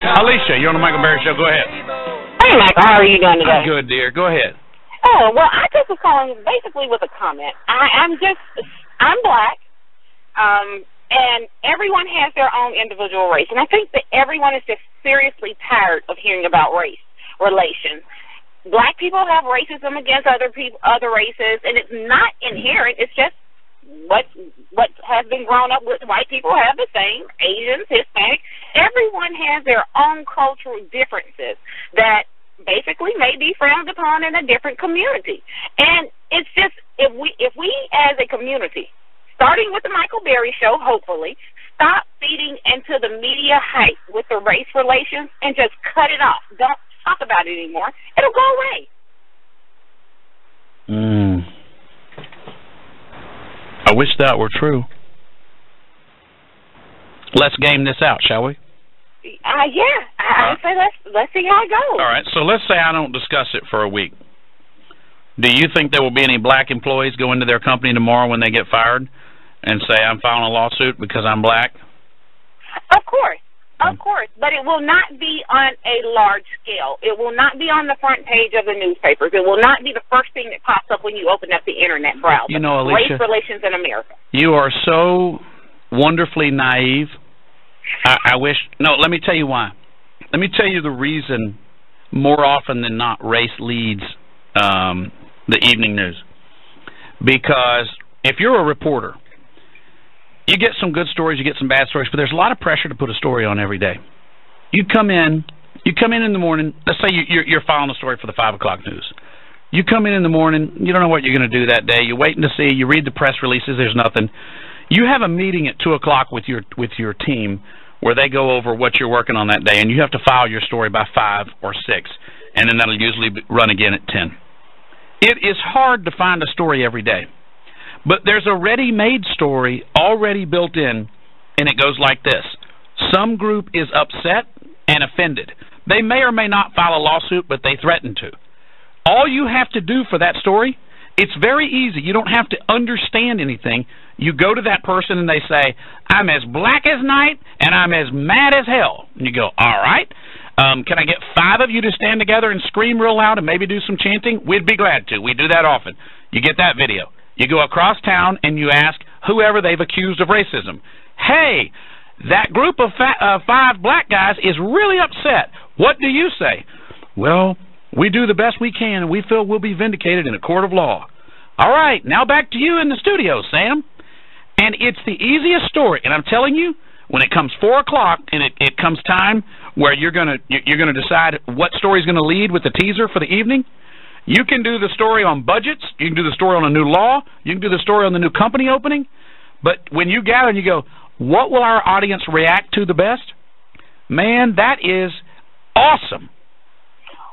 Alicia, you're on the Michael Berry Show. Go ahead. Hey, Michael, how are you doing today? I'm good, dear. Go ahead. Oh, well, I just was calling basically with a comment. I'm black, and everyone has their own individual race, and I think that everyone is just seriously tired of hearing about race relations. Black people have racism against other races, and it's not inherent. It's just what has been grown up with. White people have the same. Asians, Hispanic. Everyone has their own cultural differences that basically may be frowned upon in a different community. And it's just if we as a community, starting with the Michael Berry Show, hopefully, stop feeding into the media hype with the race relations and just cut it off. Don't talk about it anymore. It'll go away. I wish that were true. Let's game this out, shall we? Yeah. I say let's see how it goes. All right. So let's say I don't discuss it for a week. Do you think there will be any black employees go into their company tomorrow when they get fired and say, I'm filing a lawsuit because I'm black? Of course. Of course, but it will not be on a large scale. It will not be on the front page of the newspapers. It will not be the first thing that pops up when you open up the Internet browser. You know, Alicia, race relations in America. You are so wonderfully naive. I wish... No, let me tell you why. Let me tell you the reason more often than not race leads the evening news. Because if you're a reporter, you get some good stories, you get some bad stories, but there's a lot of pressure to put a story on every day. You come in the morning, let's say you're following the story for the 5 o'clock news. You come in the morning, you don't know what you're going to do that day, you're waiting to see, you read the press releases, there's nothing. You have a meeting at 2 o'clock with your team where they go over what you're working on that day, and you have to file your story by 5 or 6, and then that'll usually run again at 10. It is hard to find a story every day. But there's a ready-made story already built in, and it goes like this. Some group is upset and offended. They may or may not file a lawsuit, but they threaten to. All you have to do for that story, it's very easy. You don't have to understand anything. You go to that person and they say, I'm as black as night and I'm as mad as hell. And you go, all right. Can I get 5 of you to stand together and scream real loud and maybe do some chanting? We'd be glad to. We do that often. You get that video. You go across town and you ask whoever they've accused of racism, hey, that group of 5 black guys is really upset. What do you say? Well, we do the best we can and we feel we'll be vindicated in a court of law. All right, now back to you in the studio, Sam. And it's the easiest story. And I'm telling you, when it comes 4 o'clock and it comes time where you're gonna decide what story's going to lead with the teaser for the evening, you can do the story on budgets, you can do the story on a new law, you can do the story on the new company opening, but when you gather and you go, what will our audience react to the best? Man, that is awesome.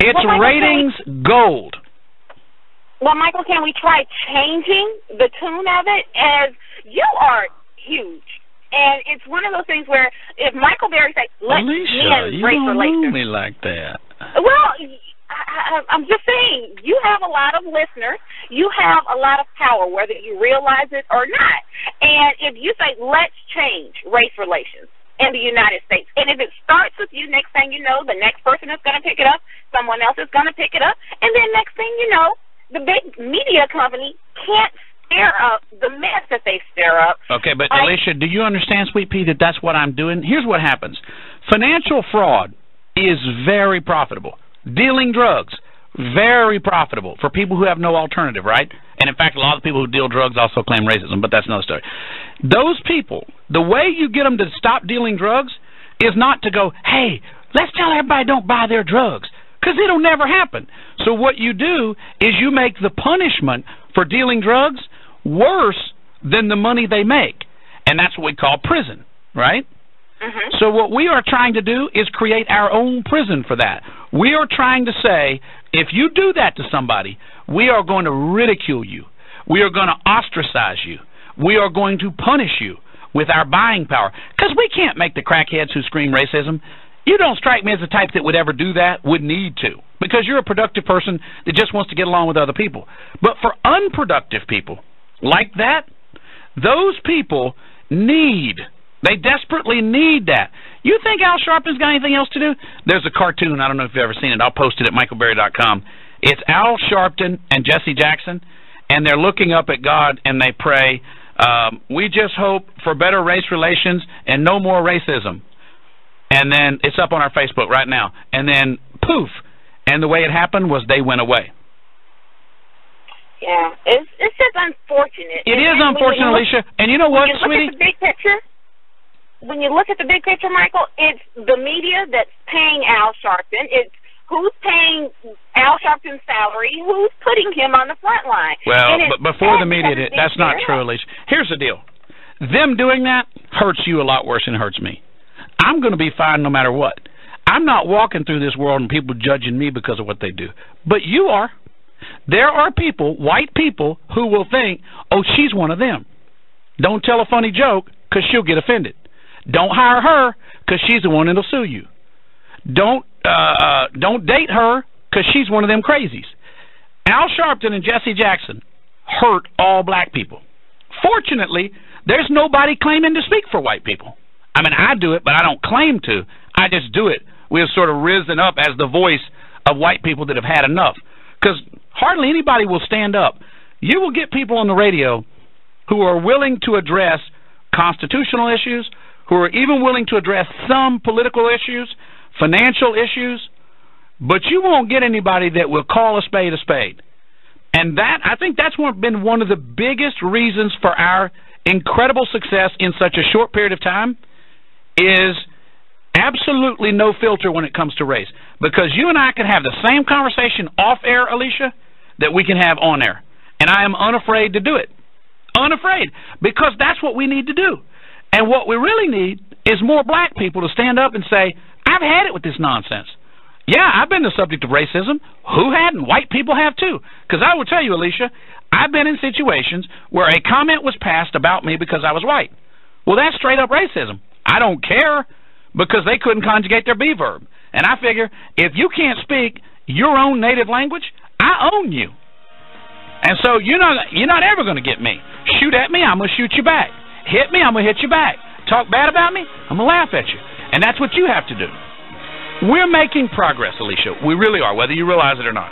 It's ratings gold. Well, Michael, can we try changing the tune of it? As you are huge. And it's one of those things where if Michael Berry says, let's Alicia, you don't know me like that. Well, I'm just saying, you have a lot of listeners. You have a lot of power, whether you realize it or not. And if you say, let's change race relations in the United States, and if it starts with you, next thing you know, the next person is going to pick it up, someone else is going to pick it up, and then next thing you know, the big media company can't stir up the mess that they stir up. Okay, but Alicia, do you understand, Sweet Pea, that that's what I'm doing? Here's what happens. Financial fraud is very profitable. Dealing drugs, very profitable for people who have no alternative, right? And in fact, a lot of people who deal drugs also claim racism, but that's another story. Those people, the way you get them to stop dealing drugs is not to go, hey, let's tell everybody don't buy their drugs, because it'll never happen. So what you do is you make the punishment for dealing drugs worse than the money they make. And that's what we call prison, right? Mm-hmm. So what we are trying to do is create our own prison for that. We are trying to say, if you do that to somebody, we are going to ridicule you. We are going to ostracize you. We are going to punish you with our buying power. Because we can't make the crackheads who scream racism. You don't strike me as the type that would ever do that, would need to. Because you're a productive person that just wants to get along with other people. But for unproductive people like that, those people need They desperately need that. You think Al Sharpton's got anything else to do? There's a cartoon. I don't know if you've ever seen it. I'll post it at michaelberry.com. It's Al Sharpton and Jesse Jackson, and they're looking up at God, and they pray, we just hope for better race relations and no more racism. And then it's up on our Facebook right now. And then, poof. And the way it happened was they went away. Yeah, it's just unfortunate. It is unfortunate, Alicia. And you know what, sweetie? When you look at the big picture, Michael, it's the media that's paying Al Sharpton. It's who's paying Al Sharpton's salary, who's putting him on the front line. Well, but before the media did, that's not true, Alicia. Here's the deal. Them doing that hurts you a lot worse than it hurts me. I'm going to be fine no matter what. I'm not walking through this world and people judging me because of what they do. But you are. There are people, white people, who will think, oh, she's one of them. Don't tell a funny joke because she'll get offended. Don't hire her because she's the one that'll sue you. Don't date her because she's one of them crazies. Al Sharpton and Jesse Jackson hurt all black people. Fortunately, there's nobody claiming to speak for white people. I mean, I do it, but I don't claim to. I just do it. We have sort of risen up as the voice of white people that have had enough. Because hardly anybody will stand up. You will get people on the radio who are willing to address constitutional issues, who are even willing to address some political issues, financial issues, but you won't get anybody that will call a spade a spade. And that, I think that's been one of the biggest reasons for our incredible success in such a short period of time, is absolutely no filter when it comes to race. Because you and I can have the same conversation off air, Alicia, that we can have on air. And I am unafraid to do it. Unafraid. Because that's what we need to do. And what we really need is more black people to stand up and say, I've had it with this nonsense. Yeah, I've been the subject of racism. Who hadn't? White people have too. Because I will tell you, Alicia, I've been in situations where a comment was passed about me because I was white. Well, that's straight up racism. I don't care, because they couldn't conjugate their be verb. And I figure, if you can't speak your own native language, I own you. And so you're not ever going to get me. Shoot at me, I'm going to shoot you back. Hit me, I'm going to hit you back. Talk bad about me, I'm going to laugh at you. And that's what you have to do. We're making progress, Alicia. We really are, whether you realize it or not.